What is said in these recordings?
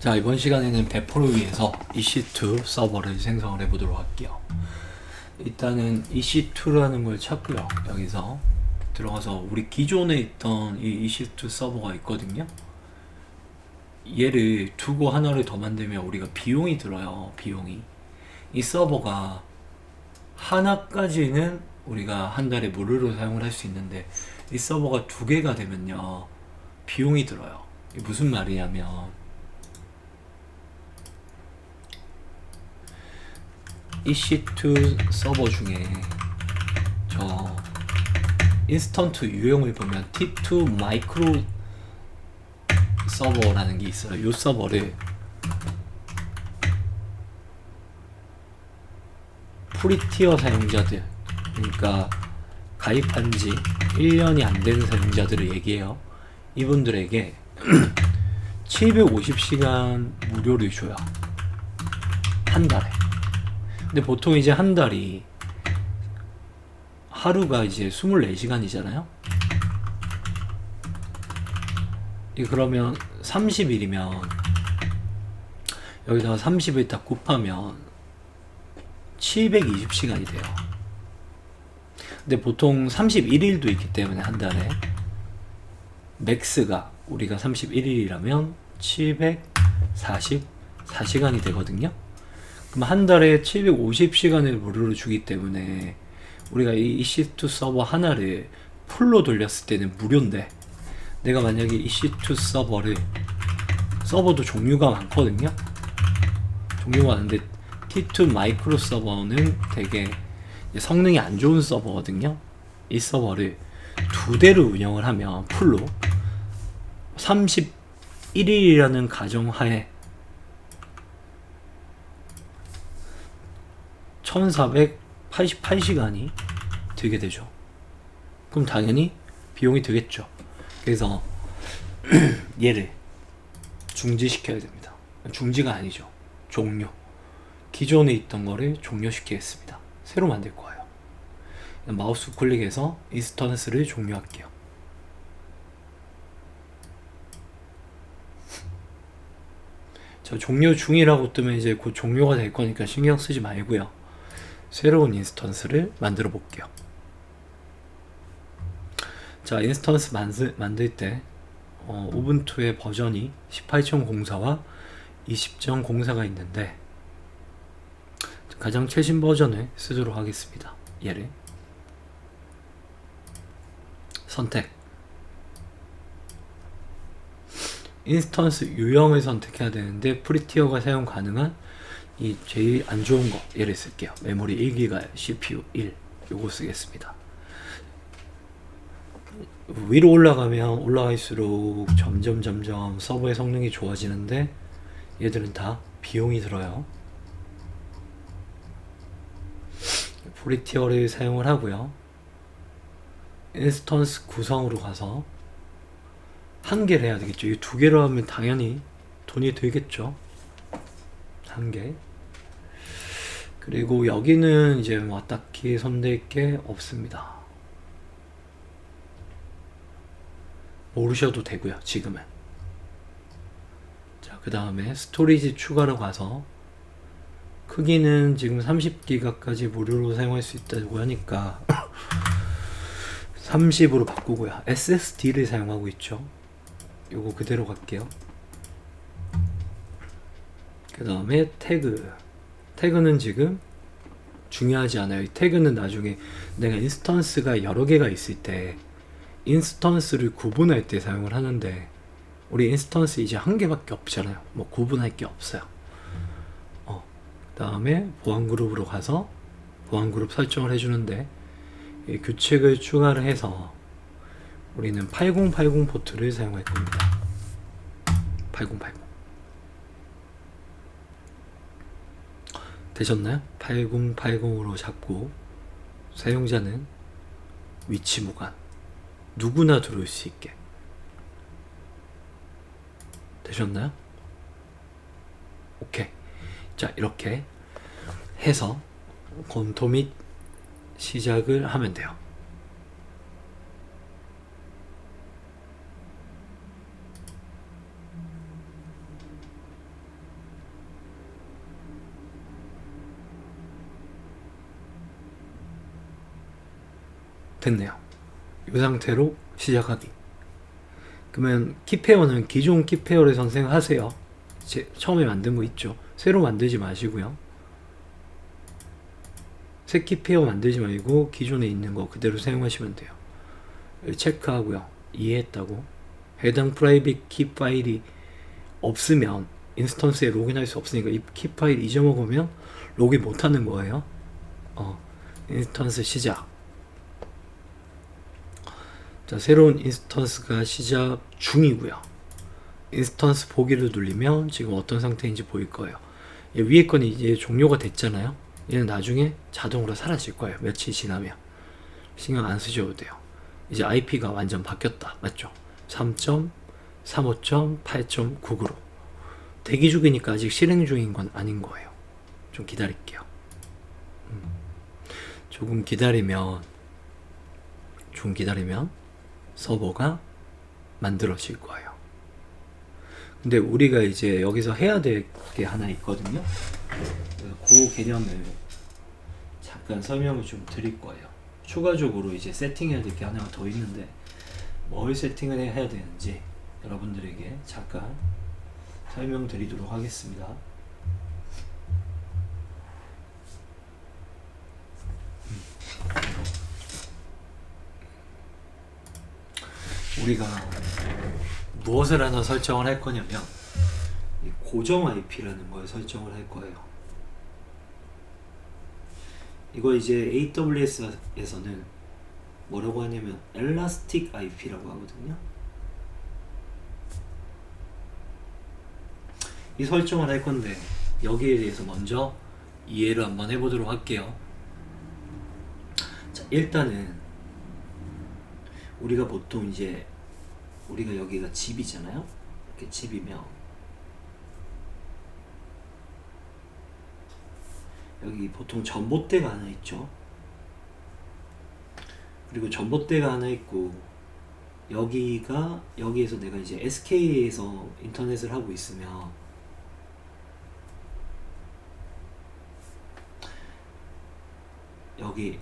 자, 이번 시간에는 배포를 위해서 EC2 서버를 생성을 해보도록 할게요. 일단은 EC2라는 걸 찾고요. 여기서 들어가서 우리 기존에 있던 이 EC2 서버가 있거든요. 얘를 두고 하나를 더 만들면 우리가 비용이 들어요. 비용이. 이 서버가 하나까지는 우리가 한 달에 무료로 사용을 할 수 있는데 이 서버가 두 개가 되면요 비용이 들어요. 이게 무슨 말이냐면 EC2 서버 중에 저 인스턴트 유형을 보면 T2 마이크로 서버라는 게 있어요. 이 서버를 프리티어 사용자들, 그러니까 가입한 지 1년이 안 된 사용자들을 얘기해요. 이분들에게 750시간 무료를 줘요. 한 달에. 근데 보통 이제 한 달이 하루가 이제 24시간이잖아요. 그러면 30일이면 여기다가 30을 딱 곱하면 720시간이 돼요. 근데 보통 31일도 있기 때문에 한 달에 맥스가 우리가 31일이라면 744시간이 되거든요. 그럼 한 달에 750시간을 무료로 주기 때문에 우리가 이 EC2 서버 하나를 풀로 돌렸을 때는 무료인데, 내가 만약에 EC2 서버도 종류가 많거든요. 종류가 많은데 T2 마이크로 서버는 되게 성능이 안 좋은 서버거든요. 이 서버를 두 대를 운영을 하면 풀로 31일이라는 가정하에 1488시간이 들게 되죠. 그럼 당연히 비용이 들겠죠. 그래서 얘를 중지시켜야 됩니다. 중지가 아니죠. 종료. 기존에 있던 거를 종료시키겠습니다. 새로 만들 거예요. 마우스 클릭해서 인스턴스를 종료할게요. 자, 종료 중이라고 뜨면 이제 곧 종료가 될 거니까 신경 쓰지 말고요. 새로운 인스턴스를 만들어 볼게요. 자, 인스턴스 만들 때 우분투의 버전이 18.04와 20.04가 있는데 가장 최신 버전을 쓰도록 하겠습니다. 얘를 선택, 인스턴스 유형을 선택해야 되는데 프리티어가 사용 가능한 이 제일 안 좋은 거 얘를 쓸게요. 메모리 1기가, CPU 1, 요거 쓰겠습니다. 위로 올라가면 올라갈수록 점점 서버의 성능이 좋아지는데 얘들은 다 비용이 들어요. 프리티어를 사용을 하고요. 인스턴스 구성으로 가서 한 개를 해야 되겠죠. 이 두 개로 하면 당연히 돈이 들겠죠. 한 개. 그리고 여기는 이제 뭐 딱히 손댈 게 없습니다. 모르셔도 되고요. 지금은. 자, 그 다음에 스토리지 추가로 가서 크기는 지금 30기가까지 무료로 사용할 수 있다고 하니까 30으로 바꾸고요. SSD를 사용하고 있죠. 요거 그대로 갈게요. 그 다음에 태그는 지금 중요하지 않아요. 이 태그는 나중에 내가 인스턴스가 여러 개가 있을 때 인스턴스를 구분할 때 사용을 하는데 우리 인스턴스 이제 한 개밖에 없잖아요. 뭐 구분할 게 없어요. 그 다음에 보안 그룹으로 가서 보안 그룹 설정을 해주는데 이 규칙을 추가를 해서 우리는 8080 포트를 사용할 겁니다. 8080 되셨나요? 8080으로 잡고 사용자는 위치 무관, 누구나 들어올 수 있게 되셨나요? 오케이. 자, 이렇게 해서 검토 및 시작을 하면 돼요. 됐네요. 이 상태로 시작하기. 그러면 키페어는 기존 키페어를 선택하세요. 처음에 만든 거 있죠. 새로 만들지 마시고요. 새 키페어 만들지 말고 기존에 있는 거 그대로 사용하시면 돼요. 체크하고요. 이해했다고. 해당 프라이빗 키 파일이 없으면 인스턴스에 로그인할 수 없으니까 이 키 파일 잊어먹으면 로그인 못하는 거예요. 인스턴스 시작. 자, 새로운 인스턴스가 시작 중이고요. 인스턴스 보기를 누르면 지금 어떤 상태인지 보일 거예요. 위에 거는 이제 종료가 됐잖아요. 얘는 나중에 자동으로 사라질 거예요. 며칠 지나면. 신경 안 쓰셔도 돼요. 이제 IP가 완전 바뀌었다. 맞죠? 3.35.8.9으로 대기 중이니까 아직 실행 중인 건 아닌 거예요. 좀 기다릴게요. 조금 기다리면 서버가 만들어질 거예요. 근데 우리가 이제 여기서 해야 될 게 하나 있거든요. 그 개념을 잠깐 설명을 좀 드릴 거예요. 추가적으로 이제 세팅해야 될 게 하나가 더 있는데 뭘 세팅을 해야 되는지 여러분들에게 잠깐 설명드리도록 하겠습니다. 우리가 무엇을 하나 설정을 할 거냐면 이 고정 IP라는 걸 설정을 할 거예요. 이거 이제 AWS에서는 뭐라고 하냐면 엘라스틱 IP라고 하거든요. 이 설정을 할 건데 여기에 대해서 먼저 이해를 한번 해보도록 할게요. 자, 일단은 우리가 보통 이제 우리가 여기가 집이잖아요. 이렇게 집이면 여기 보통 전봇대가 하나 있죠. 그리고 전봇대가 하나 있고 여기에서 내가 이제 SK에서 인터넷을 하고 있으면 여기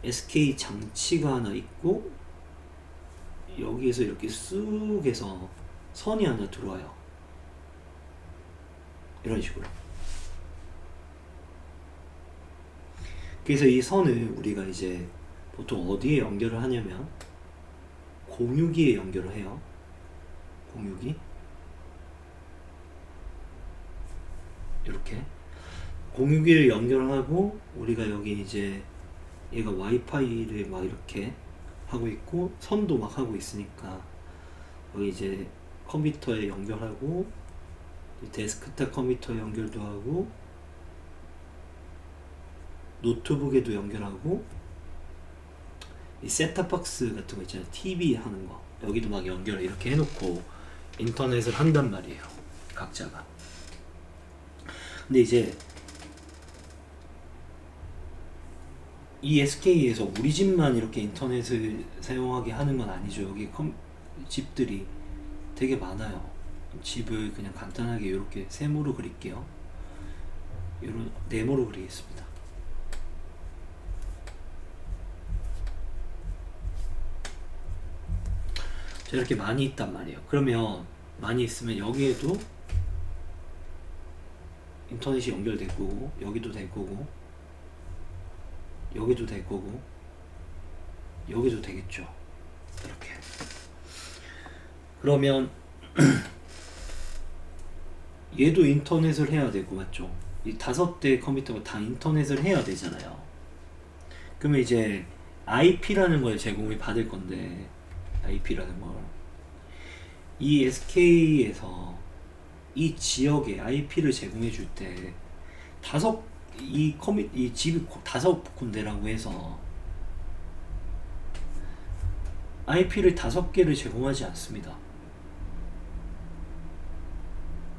SK 장치가 하나 있고 여기에서 이렇게 쑥 해서 선이 하나 들어와요. 이런 식으로. 그래서 이 선을 우리가 이제 보통 어디에 연결을 하냐면 공유기에 연결을 해요. 공유기 이렇게 공유기를 연결하고 우리가 여기 이제 얘가 와이파이를 막 이렇게 하고 있고 선도 막 하고 있으니까 여기 이제 컴퓨터에 연결하고 데스크탑 컴퓨터에 연결도 하고 노트북에도 연결하고 이 셋탑박스 같은 거 있잖아요. TV 하는 거 여기도 막 연결 이렇게 해놓고 인터넷을 한단 말이에요. 각자가. 근데 이제 이 SK에서 우리 집만 이렇게 인터넷을 사용하게 하는 건 아니죠. 여기 집들이 되게 많아요. 집을 그냥 간단하게 이렇게 세모로 그릴게요. 이런 네모로 그리겠습니다. 자, 이렇게 많이 있단 말이에요. 그러면 많이 있으면 여기에도 인터넷이 연결될 거고 여기도 될 거고 여기도 될 거고 여기도 되겠죠. 이렇게. 그러면 얘도 인터넷을 해야 되고 맞죠? 이 5대 컴퓨터가 다 인터넷을 해야 되잖아요. 그러면 이제 IP라는 걸 제공을 받을 건데 IP라는 걸 이 SK에서 이 지역에 IP를 제공해 줄 때 이 집이 5군데라고 해서 IP를 5개를 제공하지 않습니다.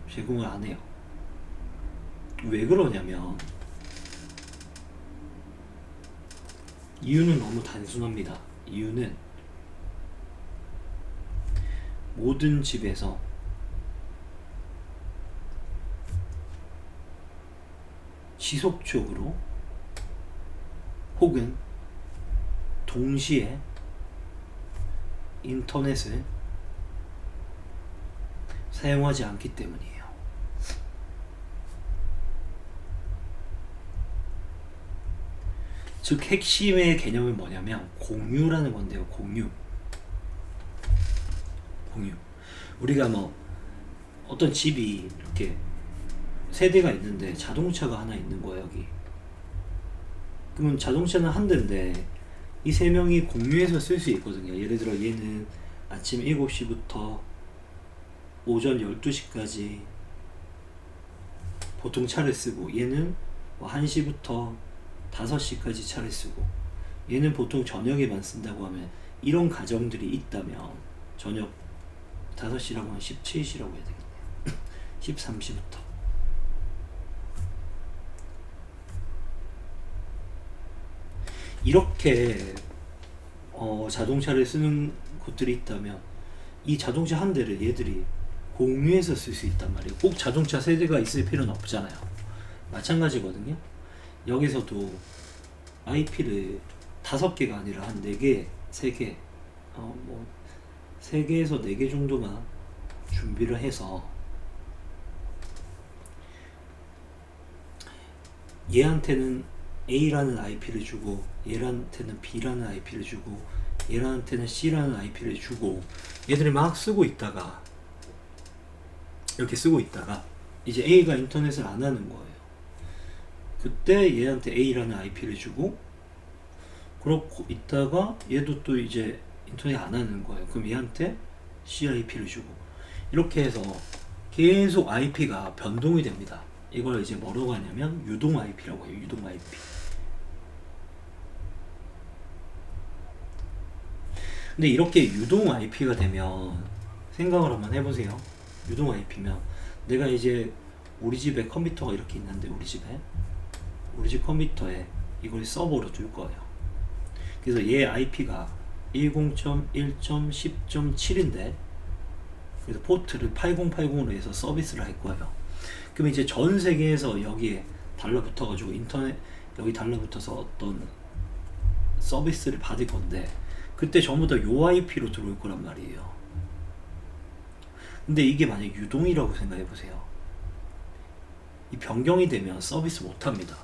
제공을 안 해요. 왜 그러냐면 이유는 너무 단순합니다. 이유는 모든 집에서 지속적으로 혹은 동시에 인터넷을 사용하지 않기 때문이에요. 즉 핵심의 개념은 뭐냐면 공유라는 건데요. 공유. 우리가 뭐 어떤 집이 이렇게 세대가 있는데 자동차가 하나 있는 거예요. 여기. 그러면 자동차는 한 대인데 이 세 명이 공유해서 쓸 수 있거든요. 예를 들어 얘는 아침 7시부터 오전 12시까지 보통 차를 쓰고, 얘는 뭐 1시부터 5시까지 차를 쓰고, 얘는 보통 저녁에만 쓴다고 하면, 이런 가정들이 있다면 저녁 5시라고 하면 17시라고 해야 되겠네요. 13시부터. 이렇게 자동차를 쓰는 곳들이 있다면 이 자동차 한 대를 얘들이 공유해서 쓸 수 있단 말이에요. 꼭 자동차 세대가 있을 필요는 없잖아요. 마찬가지거든요. 여기서도 IP를 5개가 아니라 한 4개, 3개, 3개에서 4개 정도만 준비를 해서 얘한테는 A라는 IP를 주고, 얘한테는 B라는 IP를 주고, 얘한테는 C라는 IP를 주고, 얘들이 막 쓰고 있다가, 이렇게 쓰고 있다가 이제 A가 인터넷을 안 하는 거예요. 그때 얘한테 A라는 IP를 주고, 그렇고 있다가 얘도 또 이제 인터넷 안 하는 거예요. 그럼 얘한테 C IP를 주고, 이렇게 해서 계속 IP가 변동이 됩니다. 이걸 이제 뭐라고 하냐면 유동 IP라고 해요. 유동 IP. 근데 이렇게 유동 IP가 되면 생각을 한번 해보세요. 유동 IP면 내가 이제 우리 집에 컴퓨터가 이렇게 있는데, 우리 집 컴퓨터에 이걸 서버로 둘 거예요. 그래서 얘 IP가 10.1.10.7인데 그래서 포트를 8080으로 해서 서비스를 할 거예요. 그럼 이제 전 세계에서 여기에 달라붙어가지고 인터넷 여기 달라붙어서 어떤 서비스를 받을 건데, 그때 전부 다 요 IP로 들어올 거란 말이에요. 근데 이게 만약 유동이라고 생각해 보세요. 이 변경이 되면 서비스 못 합니다.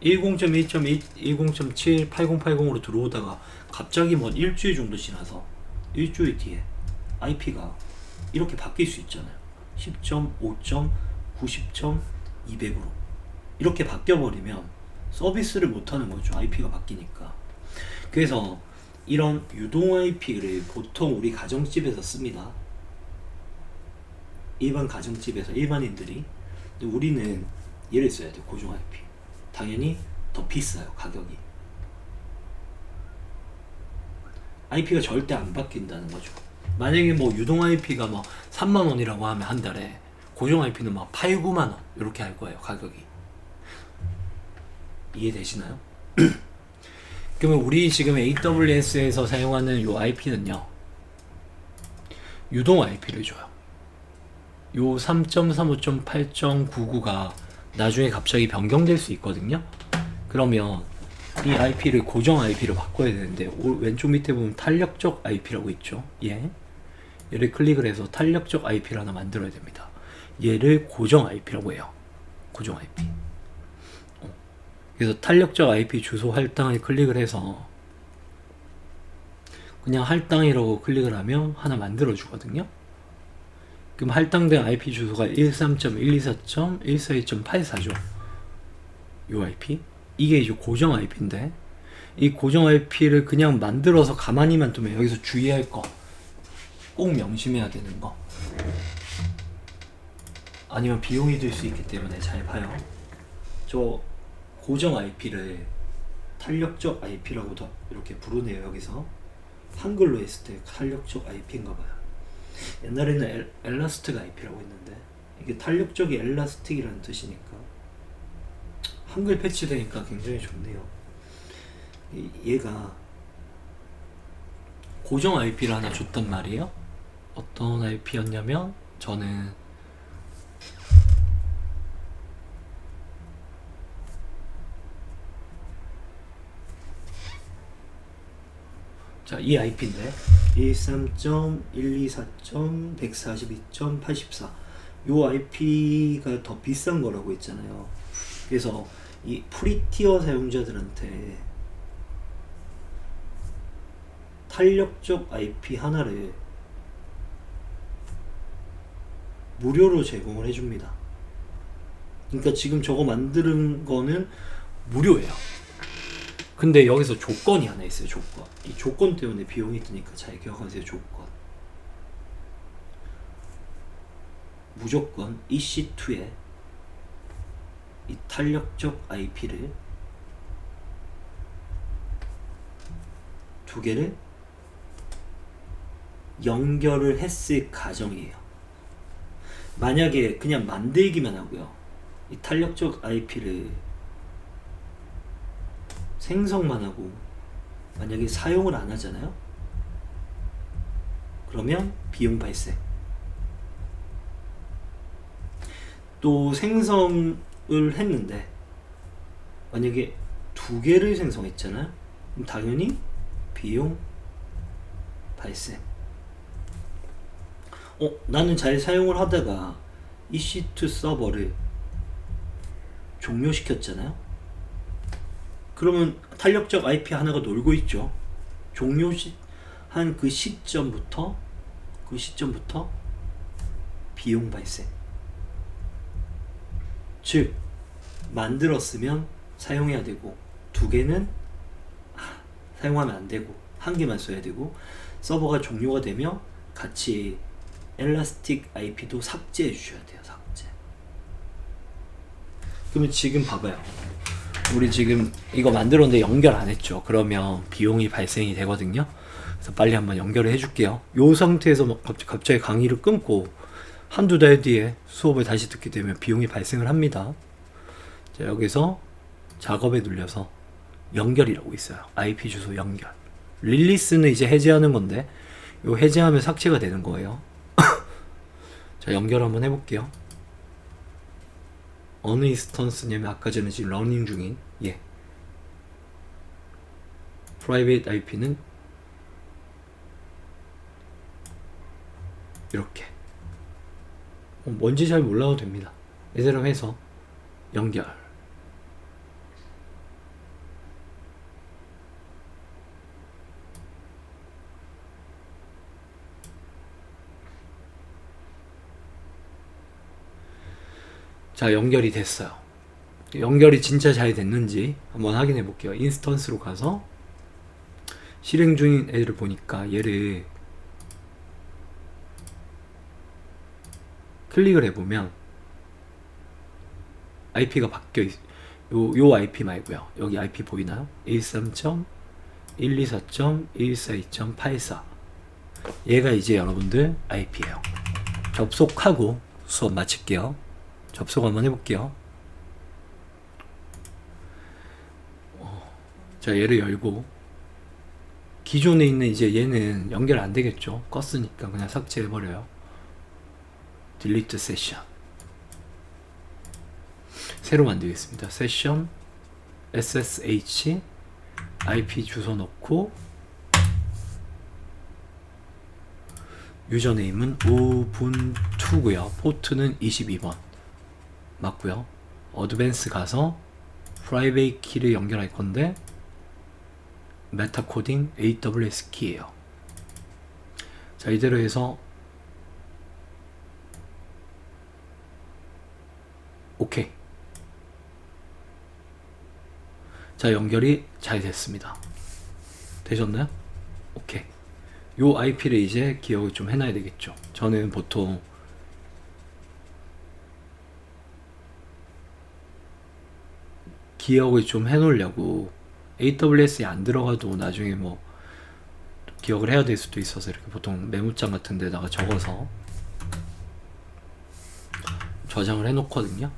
10.1.1, 10.7, 8080으로 들어오다가 갑자기 뭐 일주일 정도 지나서 일주일 뒤에 IP가 이렇게 바뀔 수 있잖아요. 10.5. 90.200으로 이렇게 바뀌어버리면 서비스를 못하는 거죠. IP가 바뀌니까. 그래서 이런 유동 IP를 보통 우리 가정집에서 씁니다. 일반 가정집에서 일반인들이. 근데 우리는 얘를 써야 돼요. 고정 IP. 당연히 더 비싸요. 가격이. IP가 절대 안 바뀐다는 거죠. 만약에 뭐 유동 IP가 뭐 3만원이라고 하면 한 달에 고정 IP는 막 8, 9만원 이렇게 할 거예요. 가격이. 이해되시나요? 그러면 우리 지금 AWS에서 사용하는 요 IP는요, 유동 IP를 줘요. 요 3.35.8.99가 나중에 갑자기 변경될 수 있거든요. 그러면 이 IP를 고정 IP로 바꿔야 되는데, 왼쪽 밑에 보면 탄력적 IP라고 있죠. 얘를 클릭을 해서 탄력적 IP를 하나 만들어야 됩니다. 얘를 고정 IP라고 해요. 고정 IP. 그래서 탄력적 IP 주소 할당을 클릭을 해서 그냥 할당이라고 클릭을 하면 하나 만들어 주거든요. 그럼 할당된 IP 주소가 13.124.142.84죠. 요 IP. 이게 이제 고정 IP인데, 이 고정 IP를 그냥 만들어서 가만히만 두면 여기서 주의할 거, 꼭 명심해야 되는 거, 아니면 비용이 들 수 있기 때문에 잘 봐요. 저 고정 IP를 탄력적 IP라고도 이렇게 부르네요. 여기서 한글로 했을 때 탄력적 IP인가 봐요. 옛날에는 엘라스틱 IP라고 했는데, 이게 탄력적이 엘라스틱이라는 뜻이니까 한글 패치되니까 굉장히 좋네요. 얘가 고정 IP를 하나 줬단 말이에요. 어떤 IP였냐면, 저는 자, 이 IP인데 13.124.142.84 요 IP가 더 비싼 거라고 했잖아요. 그래서 이 프리티어 사용자들한테 탄력적 IP 하나를 무료로 제공을 해줍니다. 그러니까 지금 저거 만드는 거는 무료예요. 근데 여기서 조건이 하나 있어요. 조건. 이 조건 때문에 비용이 드니까 잘 기억하세요. 조건. 무조건 EC2에 이 탄력적 IP를 두 개를 연결을 했을 가정이에요. 만약에 그냥 만들기만 하고요, 이 탄력적 IP를 생성만 하고 만약에 사용을 안 하잖아요? 그러면 비용 발생. 또 생성을 했는데 만약에 두 개를 생성했잖아요? 그럼 당연히 비용 발생. 나는 잘 사용을 하다가 EC2 서버를 종료시켰잖아요? 그러면 탄력적 IP 하나가 놀고 있죠. 종료한 그 시점부터 비용 발생. 즉 만들었으면 사용해야 되고, 두 개는 사용하면 안 되고, 한 개만 써야 되고, 서버가 종료가 되면 같이 엘라스틱 IP도 삭제해 주셔야 돼요. 삭제. 그러면 지금 봐봐요. 우리 지금 이거 만들었는데 연결 안 했죠. 그러면 비용이 발생이 되거든요. 그래서 빨리 한번 연결을 해줄게요. 이 상태에서 막 갑자기 강의를 끊고 한두 달 뒤에 수업을 다시 듣게 되면 비용이 발생을 합니다. 자, 여기서 작업에 눌려서 연결이라고 있어요. IP 주소 연결. 릴리스는 이제 해제하는 건데, 요 해제하면 삭제가 되는 거예요. 자, 연결 한번 해볼게요. 어느 인스턴스냐면 아까 전에 지금 러닝 중인 private IP는 이렇게 뭔지 잘 몰라도 됩니다. 이대로 해서 연결. 자, 연결이 됐어요. 연결이 진짜 잘 됐는지 한번 확인해 볼게요. 인스턴스로 가서 실행 중인 애를 보니까 얘를 클릭을 해보면 IP가 바뀌어 있어요. 요 IP 말고요. 여기 IP 보이나요? 13.124.142.84. 얘가 이제 여러분들 IP예요. 접속하고 수업 마칠게요. 접속 한번 해볼게요. 자, 얘를 열고 기존에 있는 이제 얘는 연결 안 되겠죠. 껐으니까 그냥 삭제해버려요. 딜리트 세션. 새로 만들겠습니다. 세션 SSH IP 주소 넣고 유저네임은 우분투고요. 포트는 22번 맞고요. 어드밴스 가서 프라이베이 키를 연결할 건데 메타코딩 AWS 키예요. 자, 이대로 해서 오케이. 자, 연결이 잘 됐습니다. 되셨나요? 오케이. 요 IP를 이제 기억을 좀 해놔야 되겠죠. 저는 보통 기억을 좀 해놓으려고 AWS에 안 들어가도 나중에 뭐 기억을 해야 될 수도 있어서 이렇게 보통 메모장 같은 데다가 적어서 저장을 해놓거든요.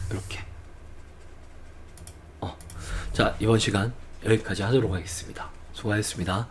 이렇게. 자, 이번 시간 여기까지 하도록 하겠습니다. 수고하셨습니다.